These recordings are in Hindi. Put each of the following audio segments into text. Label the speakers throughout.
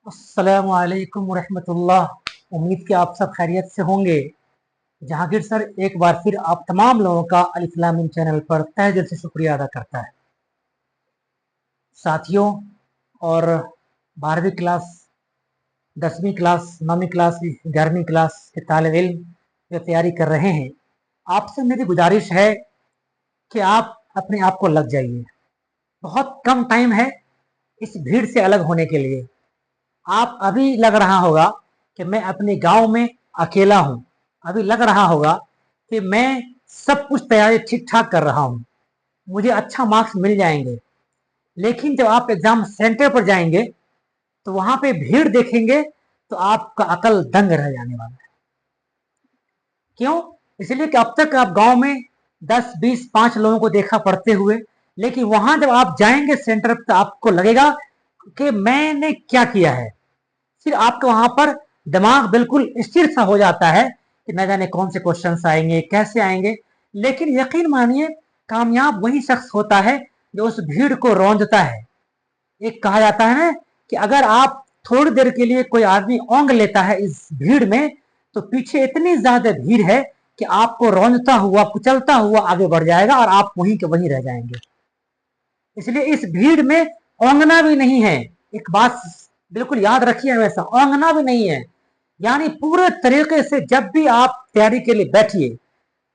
Speaker 1: अस्सलामु अलैकुम रहमतुल्लाह। उम्मीद कि आप सब खैरियत से होंगे। जहांगीर सर एक बार फिर आप तमाम लोगों का अल इस्लाम चैनल पर तहे दिल से शुक्रिया अदा करता है। साथियों और 12वीं क्लास, 10वीं क्लास, 9वीं क्लास, 11वीं क्लास के तालिब इल्म जो तैयारी कर रहे हैं, आपसे मेरी गुजारिश है कि आप अपने आप को लग जाइए। बहुत कम टाइम है इस भीड़ से अलग होने के लिए। आप अभी लग रहा होगा कि मैं अपने गांव में अकेला हूं, अभी लग रहा होगा कि मैं सब कुछ तैयारी ठीक ठाक कर रहा हूं, मुझे अच्छा मार्क्स मिल जाएंगे। लेकिन जब आप एग्जाम सेंटर पर जाएंगे तो वहां पे भीड़ देखेंगे तो आपका अकल दंग रह जाने वाला है। क्यों? इसलिए कि अब तक आप गांव में 10, 20, 5 लोगों को देखा पढ़ते हुए, लेकिन वहां जब आप जाएंगे सेंटर पर तो आपको लगेगा कि मैंने क्या किया है। फिर आपके वहां पर दिमाग बिल्कुल स्थिर सा हो जाता है कि न जाने कौन से क्वेश्चंस आएंगे, कैसे आएंगे। लेकिन यकीन मानिए, कामयाब वही शख्स होता है जो उस भीड़ को रौंदता है। एक कहा जाता है ना कि अगर आप थोड़ी देर के लिए कोई आदमी ओंग लेता है इस भीड़ में, तो पीछे इतनी ज्यादा भीड़ है कि आपको रौंदता हुआ, कुचलता हुआ आगे बढ़ जाएगा और आप वहीं के वहीं रह जाएंगे। इसलिए इस भीड़ में ओंगना भी नहीं है। एक बात बिल्कुल याद रखिए, हमेशा ओंगना भी नहीं है। यानी पूरे तरीके से जब भी आप तैयारी के लिए बैठिए,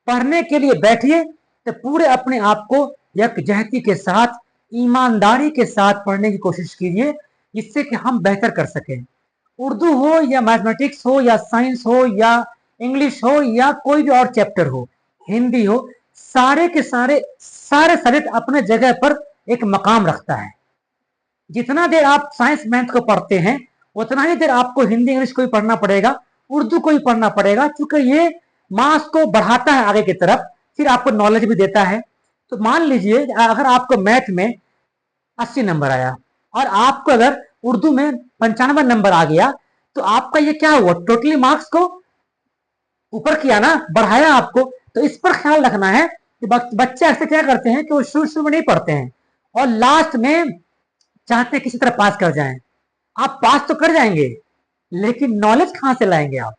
Speaker 1: पढ़ने के लिए बैठिए, तो पूरे अपने आप को यकजहती के साथ, ईमानदारी के साथ पढ़ने की कोशिश कीजिए, जिससे कि हम बेहतर कर सकें। उर्दू हो या मैथमेटिक्स हो या साइंस हो या इंग्लिश हो या कोई भी और चैप्टर हो, हिंदी हो, सारे के सारे सारे सब्जेक्ट अपने जगह पर एक मकाम रखता है। जितना देर आप साइंस मैथ को पढ़ते हैं, उतना ही देर आपको हिंदी इंग्लिश को भी पढ़ना पड़ेगा, उर्दू को भी पढ़ना पड़ेगा, क्योंकि ये मास को बढ़ाता है आगे की तरफ, फिर आपको नॉलेज भी देता है। तो मान लीजिए अगर आपको मैथ में 80 नंबर आया और आपको अगर उर्दू में 95 नंबर आ गया, तो आपका ये क्या हुआ? टोटली मार्क्स को ऊपर किया ना, बढ़ाया आपको। तो इस पर ख्याल रखना है कि बच्चे ऐसे क्या करते हैं कि वो शुरू शुरू में नहीं पढ़ते हैं और लास्ट में चाहते हैं किसी तरह पास कर जाएं। आप पास तो कर जाएंगे, लेकिन नॉलेज कहां से लाएंगे आप?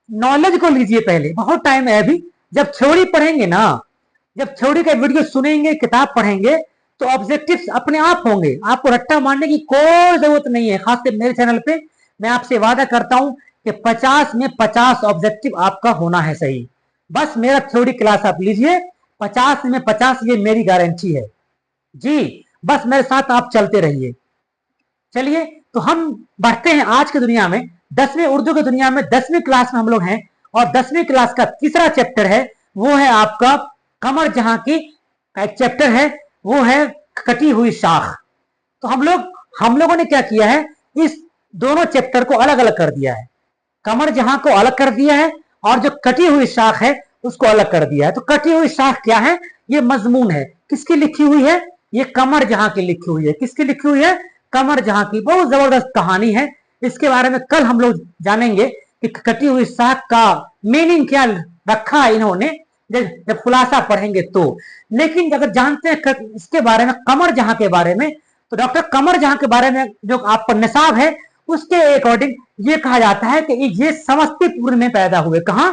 Speaker 1: नॉलेज को लीजिए पहले, बहुत टाइम है अभी। जब थ्योरी पढ़ेंगे ना, जब थ्योरी का वीडियो सुनेंगे, किताब पढ़ेंगे, तो ऑब्जेक्टिव्स अपने आप होंगे। आपको रट्टा मारने की कोई जरूरत नहीं है। खासकर मेरे चैनल पे मैं आपसे वादा करता हूं कि 50 में 50 ऑब्जेक्टिव आपका होना है सही। बस मेरा थ्योरी क्लास आप लीजिए, 50 में 50 ये मेरी गारंटी है जी। बस मेरे साथ आप चलते रहिए। चलिए, तो हम बढ़ते हैं आज की दुनिया में, 10वीं उर्दू की दुनिया में 10वीं क्लास में हम लोग हैं। और 10वीं क्लास का तीसरा चैप्टर है, वो है आपका कमर जहां की। एक चैप्टर है, वो है कटी हुई शाख। तो हम लोगों ने क्या किया है, इस दोनों चैप्टर को अलग अलग कर दिया है। कमर जहां को अलग कर दिया है और जो कटी हुई शाख है उसको अलग कर दिया है। तो कटी हुई शाख क्या है? ये मजमून है। किसकी लिखी हुई है? ये कमर जहां की लिखी हुई है। किसकी लिखी हुई है? कमर जहां की। बहुत जबरदस्त कहानी है, इसके बारे में कल हम लोग जानेंगे कि कटी हुई शाख का मीनिंग क्या रखा है इन्होंने, जब खुलासा पढ़ेंगे तो। लेकिन अगर जानते हैं इसके बारे में, कमर जहां के बारे में, तो डॉक्टर कमर जहां के बारे में जो आपका निसाब है, उसके अकॉर्डिंग ये कहा जाता है कि ये समस्तीपुर में पैदा हुए। कहा?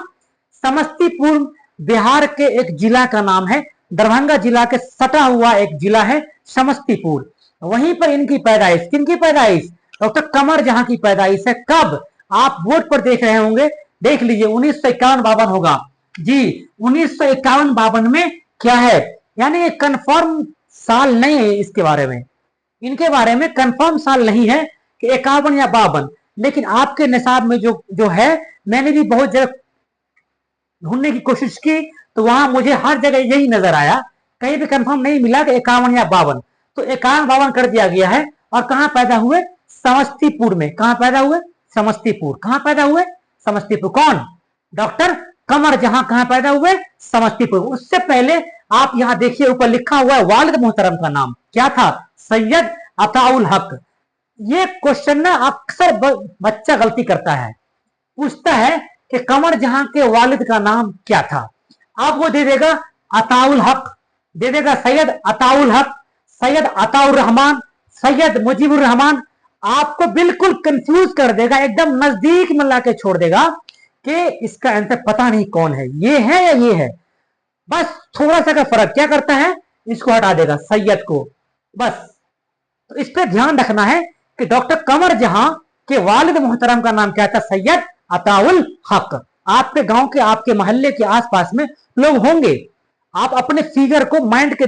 Speaker 1: समस्तीपुर बिहार के एक जिला का नाम है। दरभंगा जिला के सटा हुआ एक जिला है समस्तीपुर। वहीं पर इनकी पैदाइश, किनकी पैदाइश? डॉक्टर कमर जहां की पैदाइश है। कब? आप बोर्ड पर देख रहे होंगे, देख लीजिए, 1951-52 होगा जी। 1951-52 में क्या है, यानी कंफर्म साल नहीं है इसके बारे में। इनके बारे में कंफर्म साल नहीं है कि 51 या 52। लेकिन आपके निसाब में जो जो है, मैंने भी बहुत जगह ढूंढने की कोशिश की, तो वहां मुझे हर जगह यही नजर आया, कहीं भी कंफर्म नहीं मिला कि 51 या 52। तो 51-52 कर दिया गया है। और कहां पैदा हुए? समस्तीपुर में। कहां पैदा हुए? समस्तीपुर। कहां पैदा हुए? समस्तीपुर। कौन? डॉक्टर कमर जहां कहां पैदा हुए? समस्तीपुर। उससे पहले आप यहां देखिए, ऊपर लिखा हुआ है वालिद मोहतरम का नाम क्या था? सैयद अताउल हक। ये क्वेश्चन ना अक्सर बच्चा गलती करता है, पूछता है कि कमर जहां के वालिद का नाम क्या था। आपको दे देगा अताउल हक, दे देगा सैयद अताउल हक, सैयद अताउर रहमान, सैयद मुजीबुर रहमान। आपको बिल्कुल कंफ्यूज कर देगा, एकदम नजदीक में लाके छोड़ देगा कि इसका आंसर पता नहीं कौन है, ये है या ये है। बस थोड़ा सा का फर्क क्या करता है, इसको हटा देगा, सैयद को, बस। तो इस पर ध्यान रखना है कि डॉक्टर कमर जहां के वालिद मोहतरम का नाम क्या था, सैयद अताउल हक। आपके गांव के, आपके मोहल्ले के आसपास में लोग होंगे, आप अपने फिगर को, माइंड के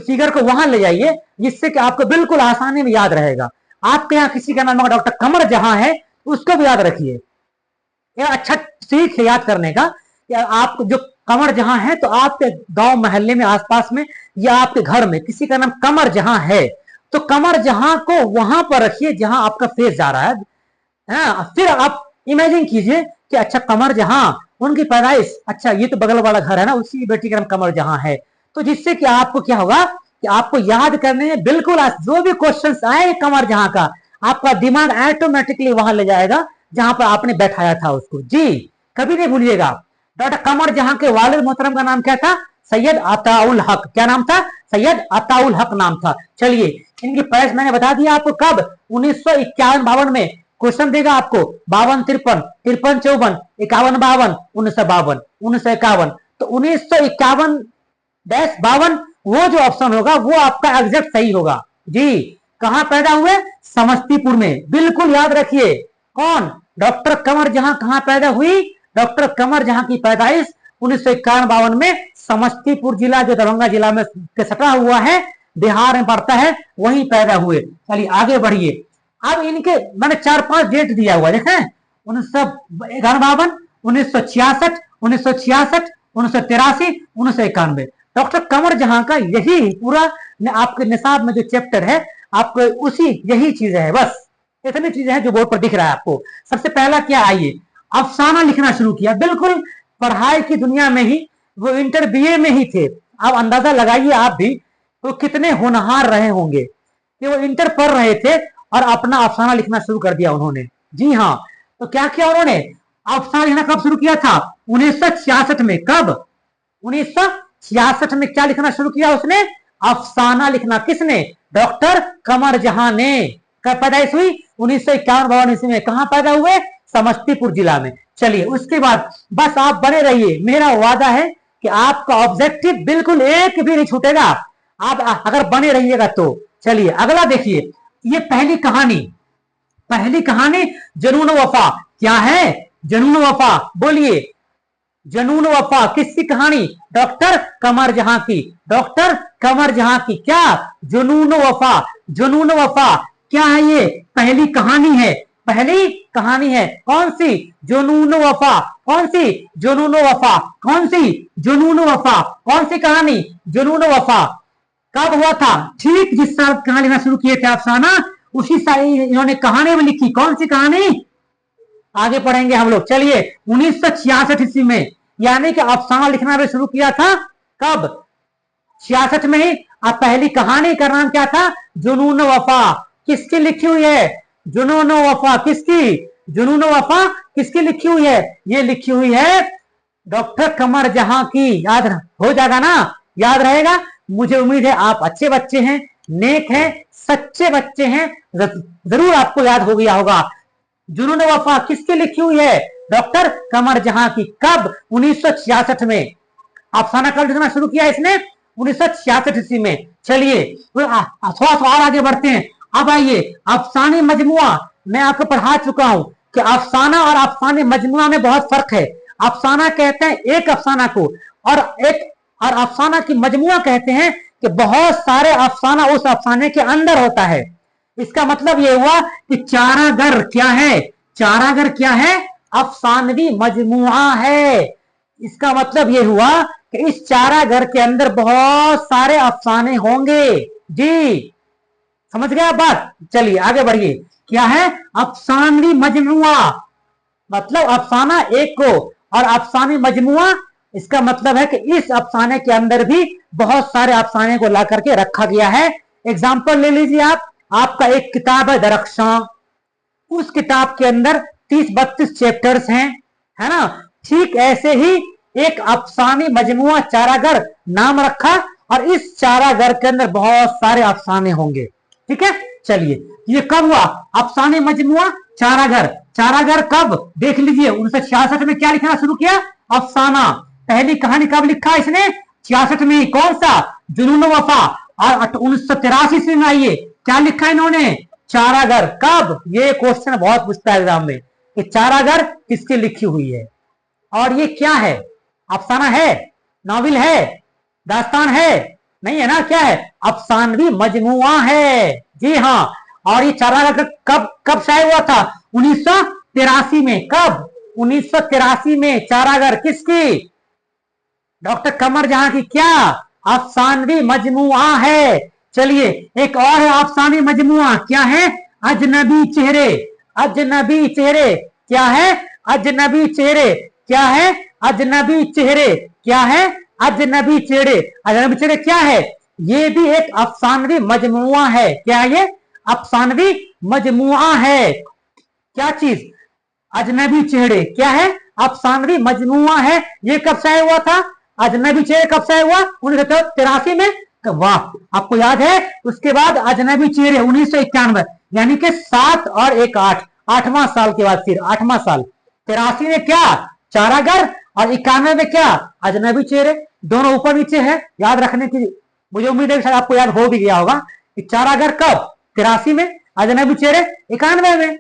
Speaker 1: फिगर को वहां ले जाइए, जिससे कि आपको बिल्कुल आसानी में याद रहेगा। आपके यहाँ किसी का नाम डॉक्टर कमर जहां है, उसको भी याद रखिए। यह अच्छा सीख है याद करने का कि आप जो कमर जहां है, तो आपके गांव मोहल्ले में, आसपास में, या आपके घर में किसी का नाम कमर जहां है, तो कमर जहां को वहां पर रखिए जहां आपका फेस जा रहा है। फिर आप इमेजिन कीजिए कि अच्छा कमर जहां, उनकी पैदाइश, अच्छा ये तो बगल वाला घर है ना, उसी बेटी का नाम कमर जहां है। तो जिससे कि आपको क्या होगा कि आपको याद करने में बिल्कुल, जो भी क्वेश्चंस आए कमर जहां का, आपका दिमाग ऑटोमेटिकली वहां ले जाएगा जहां पर आपने बैठाया था उसको। जी, कभी नहीं भूलिएगा। डॉक्टर कमर जहां के वालिद मोहतरम का नाम क्या था, सैयद अताउल हक। क्या नाम था, सैयद अताउल हक नाम था। चलिए, इनकी पैदाइश मैंने बता दिया आपको, कब, 1951-52 में। क्वेश्चन देगा आपको 52-53, 53-54, 51-52, 1952, 1951। तो 1951-52 वो जो ऑप्शन होगा वो आपका एग्जैक्ट सही होगा। जी, कहां पैदा हुए, समस्तीपुर में, बिल्कुल याद रखिए। कौन, डॉक्टर कमर जहां कहां पैदा हुई, डॉक्टर कमर जहां की पैदाइश 1951-52 में समस्तीपुर जिला, जो दरभंगा जिला में के सटा हुआ है, बिहार में पड़ता है, वहीं पैदा हुए। चलिए आगे बढ़िए। अब इनके मैंने 4-5 डेट दिया हुआ देखें, 1951-52, 1966, 1966, 1983, 1991। डॉक्टर कमर जहां का यही पूरा आपके निसाब में जो चैप्टर है, आपको उसी यही चीजें है, बस इतनी चीजें हैं जो बोर्ड पर दिख रहा है आपको। सबसे पहला क्या, आइए, अफसाना लिखना शुरू किया, बिल्कुल पढ़ाई की दुनिया में ही, वो इंटर बीए में ही थे। अब अंदाजा लगाइए आप भी, तो कितने होनहार रहे होंगे कि वो इंटर पढ़ रहे थे और अपना अफसाना लिखना शुरू कर दिया उन्होंने। जी हाँ, तो क्या किया उन्होंने, अफसाना लिखना कब शुरू किया था, 1966 में। कब, 1966 में क्या लिखना शुरू किया उसने, अफसाना लिखना। किसने, डॉक्टर कमर जहां ने। कब पैदाइश हुई, 1951-52 ईस्वी में। कहां पैदा हुए, समस्तीपुर जिला में। चलिए उसके बाद बस आप बने रहिए, मेरा वादा है कि आपका ऑब्जेक्टिव बिल्कुल एक भी नहीं छूटेगा, आप अगर बने रहिएगा तो। चलिए अगला देखिए, ये पहली कहानी, पहली कहानी जुनून वफा। क्या है, जुनून वफा, बोलिए, जुनून वफा किसकी कहानी, डॉक्टर कमर जहां की, डॉक्टर कमर जहां की। क्या, जुनून वफा, जुनून वफा क्या है, ये पहली कहानी है, पहली कहानी है। कौन सी, जुनून वफा। कौन सी, जुनून वफा। कौन सी, जुनून वफा। कौन सी कहानी, जुनून वफा। कब हुआ था, ठीक जिस साल कहानी लिखना शुरू किए थे अफसाना, उसी साल इन्होंने कहानी में लिखी। कौन सी कहानी, आगे पढ़ेंगे हम लोग। चलिए 1966 ईस्वी में, यानी कि अफसाना लिखना भी शुरू किया था कब, 66 में ही। अब पहली कहानी का नाम क्या था, जुनून वफा। किसकी लिखी हुई है, जुनून वफा किसकी, जुनून वफा किसकी लिखी हुई है, ये लिखी हुई है डॉक्टर कमर जहां की। याद हो जाएगा ना, याद रहेगा। मुझे उम्मीद है आप अच्छे बच्चे हैं, नेक हैं, सच्चे बच्चे हैं, जरूर आपको याद हो गया होगा। जुनून वफा किसकी लिखी हुई है, डॉक्टर कमर जहां की। कब, 1966 में। अफसाना कब लिखना शुरू किया इसने, 1966 ईस्वी में। चलिए थोड़ा सा और आगे बढ़ते हैं। अब आइए, अफसाने मजमुआ, मैं आपको पढ़ा चुका हूं कि अफसाना और अफसाने मजमुआ में बहुत फर्क है। अफसाना कहते हैं एक अफसाना को, और अफसाना की मजमुआ कहते हैं कि बहुत सारे अफसाना उस अफसाने के अंदर होता है। इसका मतलब यह हुआ कि चारागर क्या है, चारागर क्या है, अफसानवी मजमुआ है। इसका मतलब यह हुआ कि इस चारागर के अंदर बहुत सारे अफसाने होंगे। जी, समझ गया बात। चलिए आगे बढ़िए, क्या है, अफसानवी मजमुआ, मतलब अफसाना एक को, और अफसानी मजमुआ, इसका मतलब है कि इस अफसाने के अंदर भी बहुत सारे अफसाने को ला करके रखा गया है। एग्जाम्पल ले लीजिए आप, आपका एक किताब है दरख्शां, उस किताब के अंदर 30-32 चैप्टर्स हैं, है ना। ठीक ऐसे ही एक अफसानी मजमुआ चारागर नाम रखा, और इस चारागर के अंदर बहुत सारे अफसाने होंगे। ठीक है, चलिए ये कब हुआ? अफसाने मजमुआ चारागर। चारागर कब? देख लीजिए 1966 में क्या लिखना शुरू किया? अफसाना। पहली कहानी कब लिखा इसने? 66 में। कौन सा? जुनून वफा। और 1983 में आइए क्या लिखा इन्होंने? चारागर। कब? ये क्वेश्चन बहुत पूछता है एग्जाम में कि चारागर किसकी लिखी हुई है। और ये क्या है? अफसाना है? नॉवेल है? दास्तान है? नहीं है ना। क्या है? अफसानवी मजमुआ है। जी हाँ। और ये चारागर कब कब शाये हुआ था? 1983 में। कब? 1983 में। चारागर किसकी? डॉक्टर कमर जहां की। क्या? अफसानवी मजमुआ है। चलिए एक और है अफसानी मजमुआ। क्या है? अजनबी चेहरे। अजनबी चेहरे क्या है? अजनबी चेहरे क्या है? अजनबी चेहरे क्या है? अजनबी चेहरे। अजनबी चेहरे क्या है? ये भी एक अफसानवी मजमुआ है। क्या है ये? अफसानवी मजमुआ है। क्या चीज? अजनबी चेहरे क्या है? अफसानवी मजमुआ है। ये कब शाये हुआ था? अजनबी चेहरे कब शाये हुआ? 1983 में। वाह, आपको याद है। उसके बाद अजनबी चेहरे 1991, यानी कि 7 और 1 8, 8वां साल के बाद फिर 8वां साल। 83 में क्या? चारागर। और 91 में क्या? अजनबी चेहरे। दोनों ऊपर नीचे है, याद रखने की मुझे उम्मीद है शायद आपको याद हो भी गया होगा कि चारागर कब? 83 में। अजनबी चेहरे 91 में,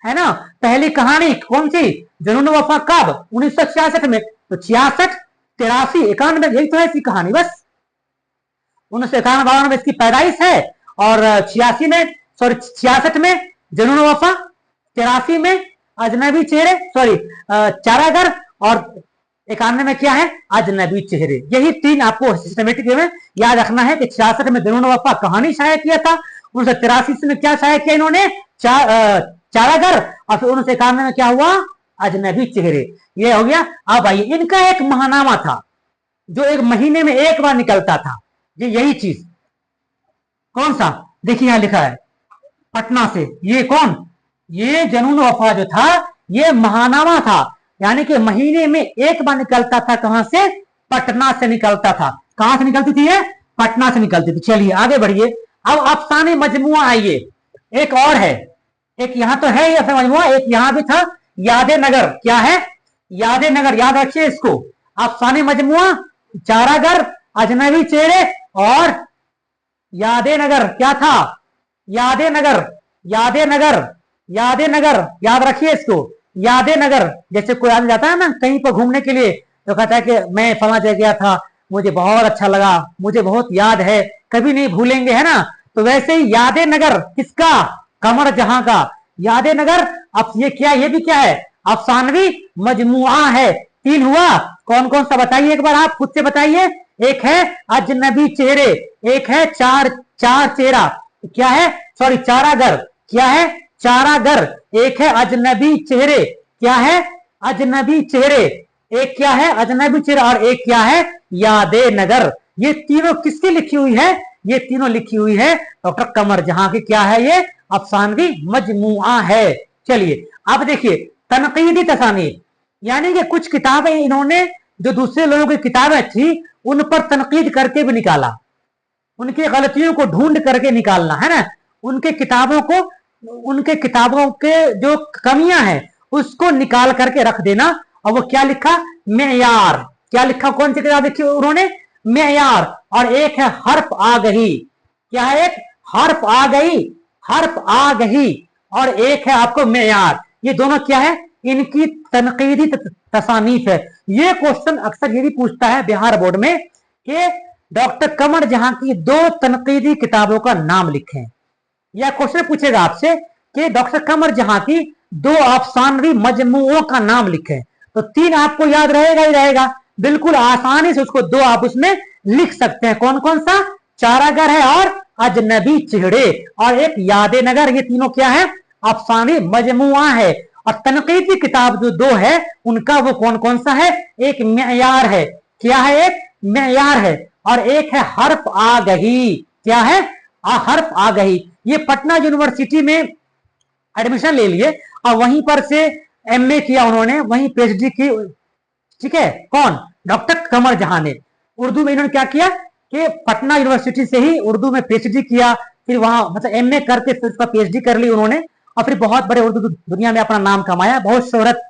Speaker 1: है ना। पहली कहानी कौन सी? जुनून वफा कब? 1966 में। तो 66, 83, 91 यही तो है इसकी कहानी बस। 1991 में इसकी पैदाइश है और 86 में, सॉरी 66 में जुनून वफा, 83 में अजनबी चेहरे, सॉरी चारागर, और 91 में क्या है? अजनबी चेहरे। यही 3 आपको सिस्टमेटिक में याद रखना है कि 66 में जुनून वफा कहानी शाया किया था। 1983 में क्या शाया किया इन्होंने? चारागर। और फिर 1991 में क्या हुआ? अजनबी चेहरे। ये हो गया। अब आइए, इनका एक महानामा था जो एक महीने में एक बार निकलता था। ये यही चीज कौन सा? देखिए यहां लिखा है पटना से। ये कौन? ये जुनून वफा जो था ये महानामा था, यानी कि महीने में एक बार निकलता था। कहां से? पटना से निकलता था। कहां से निकलती थी ये? पटना से निकलती थी। चलिए आगे बढ़िए। अब अफसाने मजमुआ आइए। एक और है, एक यहां तो है ये मजमुआ, एक यहां भी था, यादे नगर। क्या है? यादे नगर। याद रखिए इसको। अफसाने मजमुआ, चारागर, अजनबी चेहरे और यादे नगर। क्या था? यादे नगर। यादे नगर। यादे नगर। याद रखिए इसको। यादे नगर। जैसे कोई आदमी जाता है ना कहीं पर घूमने के लिए तो कहता है कि मैं फला जगह गया था, मुझे बहुत अच्छा लगा, मुझे बहुत याद है, कभी नहीं भूलेंगे, है ना। तो वैसे ही यादे नगर किसका? कमर जहां का। यादे नगर। अब ये क्या? ये भी क्या है? अफसानवी मजमुआ है। 3 हुआ। कौन कौन सा बताइए एक बार, आप खुद से बताइए। एक है अजनबी चेहरे, एक है चार चेहरा, क्या है? सॉरी चारागर। क्या है? चारागर। एक है अजनबी चेहरे। क्या है? अजनबी चेहरे। एक क्या है? अजनबी चेहरा। और एक क्या है? यादे नगर। ये तीनों किसकी लिखी हुई है? ये तीनों लिखी हुई है डॉक्टर कमर जहां की। क्या है ये? अफसानवी मजमुआ है। चलिए अब देखिए तनकीदी तसानीफ, यानी कि कुछ किताबें इन्होंने जो दूसरे लोगों की किताबें थी उन पर तनकीद करके भी निकाला, उनकी गलतियों को ढूंढ करके निकालना, है ना। उनके किताबों को, उनके किताबों के जो कमियां हैं उसको निकाल करके रख देना। और वो क्या लिखा? मेयार। क्या लिखा? कौन सी किताब लिखी उन्होंने? मेयार। और एक है हर्फ आ गई। क्या है? एक हर्फ आ गई, हर्फ आ गई। और एक है आपको मेयार। ये दोनों क्या है? इनकी तनकीदी तसानीफ है। ये क्वेश्चन अक्सर ये भी पूछता है बिहार बोर्ड में कि डॉक्टर कमर जहां की 2 तनकीदी किताबों का नाम लिखें। यह क्वेश्चन पूछेगा आपसे कि डॉक्टर कमर जहां की 2 अफसानवी मजमुओं का नाम लिखें। तो 3 आपको याद रहेगा ही रहेगा, बिल्कुल आसानी से उसको 2 आप उसमें लिख सकते हैं। कौन कौन सा? चारागर है और अजनबी चेहरे और एक यादे नगर। ये तीनों क्या है? अफसानी मजमुआ है। और तनकीदी किताब जो 2 है उनका वो कौन कौन सा है? एक मेयार है। क्या है? एक मेयार है। और एक है हर्फ आ गई। क्या है? हर्फ आ गई। ये पटना यूनिवर्सिटी में एडमिशन ले लिए और वहीं पर से एमए किया उन्होंने, वहीं पीएचडी की। ठीक है। कौन? डॉक्टर कमर जहां ने। उर्दू में इन्होंने क्या किया कि पटना यूनिवर्सिटी से ही उर्दू में पीएचडी किया, फिर वहां मतलब एमए करके फिर उसका पीएचडी कर ली उन्होंने, और फिर बहुत बड़े उर्दू दुनिया में अपना नाम कमाया, बहुत शोहरत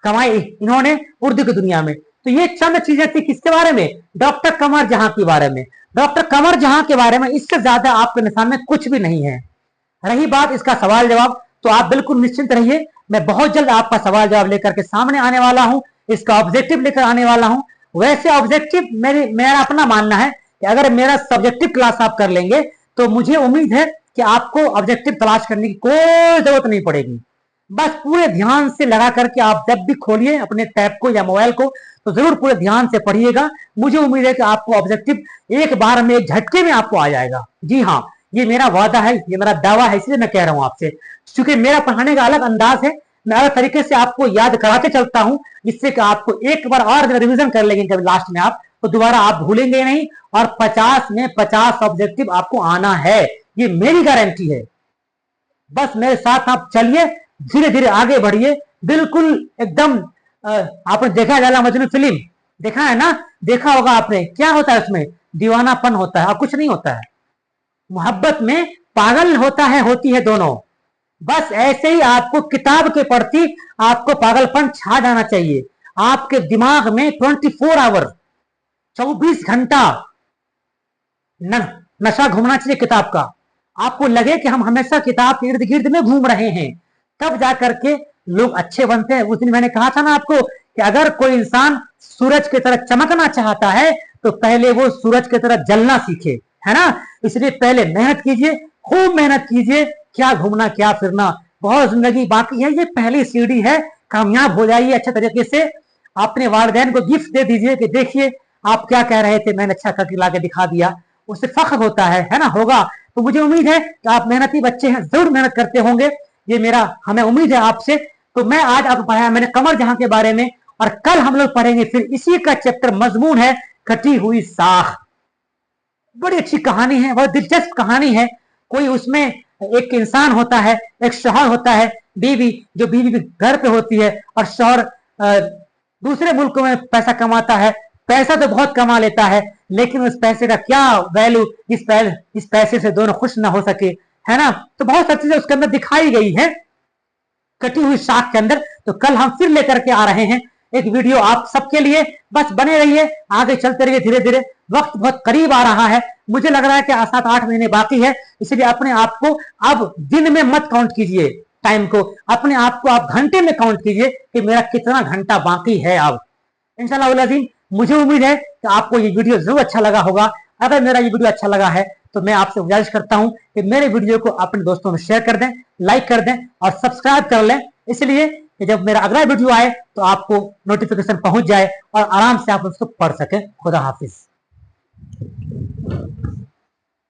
Speaker 1: कमाई इन्होंने उर्दू की दुनिया में। तो ये चंद चीजें थी किसके बारे में, डॉक्टर कमर जहां के बारे में। डॉक्टर कमर जहां के बारे में इससे ज्यादा आपके निशान में कुछ भी नहीं है। रही बात इसका सवाल जवाब, तो आप बिल्कुल निश्चिंत रहिए, मैं बहुत जल्द आपका सवाल जवाब लेकर के सामने आने वाला हूं, इसका ऑब्जेक्टिव लेकर आने वाला हूं। वैसे ऑब्जेक्टिव मेरा अपना मानना है कि अगर मेरा सब्जेक्टिव क्लास आप कर लेंगे तो मुझे उम्मीद है कि आपको ऑब्जेक्टिव तलाश करने की कोई जरूरत नहीं पड़ेगी। बस पूरे ध्यान से लगा करके आप जब भी खोलिए अपने टैब को या मोबाइल को, तो जरूर पूरे ध्यान से पढ़िएगा। मुझे उम्मीद है कि आपको ऑब्जेक्टिव एक बार में, एक झटके में आपको आ जाएगा। जी हाँ, ये मेरा वादा है, ये मेरा दावा है, इसलिए मैं कह रहा हूं आपसे, क्योंकि मेरा पढ़ाने का अलग अंदाज है, मैं अलग तरीके से आपको याद कराते चलता हूं, जिससे कि आपको एक बार और रिवीजन कर लेंगे जब लास्ट में आप, तो दोबारा आप भूलेंगे नहीं, और 50 में 50 ऑब्जेक्टिव आपको आना है, ये मेरी गारंटी है। बस मेरे साथ आप चलिए, धीरे धीरे आगे बढ़िए, बिल्कुल एकदम। आपने देखा लाला मजनू फिल्म, देखा है ना, देखा होगा आपने, क्या होता है उसमें, दीवानापन होता है और कुछ नहीं होता है। मोहब्बत में पागल होता है, होती है दोनों। बस ऐसे ही आपको किताब के प्रति आपको पागलपन छा जाना चाहिए। आपके दिमाग में 24 आवर, 24 घंटा नशा घूमना चाहिए किताब का। आपको लगे कि हम हमेशा किताब के इर्द गिर्द में घूम रहे हैं, तब जाकर के लोग अच्छे बनते हैं। उस दिन मैंने कहा था ना आपको कि अगर कोई इंसान सूरज की तरह चमकना चाहता है तो पहले वो सूरज की तरह जलना सीखे, है ना। इसलिए पहले मेहनत कीजिए, खूब मेहनत कीजिए, क्या घूमना क्या फिरना, बहुत जिंदगी बाकी है, ये पहली सीढ़ी है। कामयाब हो जाइए अच्छे तरीके से। अपने वालिदैन को गिफ्ट दे दीजिए कि देखिए आप क्या कह रहे थे, मैंने अच्छा करके ला के दिखा दिया, उससे फख्र होता है ना, होगा। तो मुझे उम्मीद है कि आप मेहनती बच्चे हैं, जरूर मेहनत करते होंगे, ये मेरा हमें उम्मीद है आपसे। तो मैं आज आपको पढ़ाया मैंने कमर जहां के बारे में, और कल हम लोग पढ़ेंगे फिर इसी का चैप्टर, मजमून है कटी हुई साख। बड़ी अच्छी कहानी है, बहुत दिलचस्प कहानी है। कोई उसमें एक इंसान होता है, एक शौहर होता है, बीवी, जो बीवी भी घर पे होती है, और शौहर दूसरे मुल्क में पैसा कमाता है, पैसा तो बहुत कमा लेता है, लेकिन उस पैसे का क्या वैल्यू, इस पैसे से दोनों खुश ना हो सके, है ना। तो बहुत सारी चीजें उसके अंदर दिखाई गई है कटी हुई साख के अंदर। तो कल हम फिर लेकर के आ रहे हैं एक वीडियो आप सबके लिए, बस बने रहिए, आगे चलते रहिए धीरे धीरे। वक्त बहुत करीब आ रहा है, मुझे लग रहा है कि 7-8 महीने बाकी है, इसलिए अपने आप को अब दिन में मत काउंट कीजिए, टाइम को अपने आप को आप घंटे में काउंट कीजिए कि मेरा कितना घंटा बाकी है। अब इंशाल्लाह मुझे उम्मीद है कि आपको ये वीडियो जरूर अच्छा लगा होगा। अगर मेरा ये वीडियो अच्छा लगा है तो मैं आपसे गुजारिश करता हूं कि मेरे वीडियो को अपने दोस्तों में शेयर कर दें, लाइक कर दें और सब्सक्राइब कर लें, इसलिए कि जब मेरा अगला वीडियो आए तो आपको नोटिफिकेशन पहुंच जाए और आराम से आप उसको पढ़ सके। खुदा हाफिज।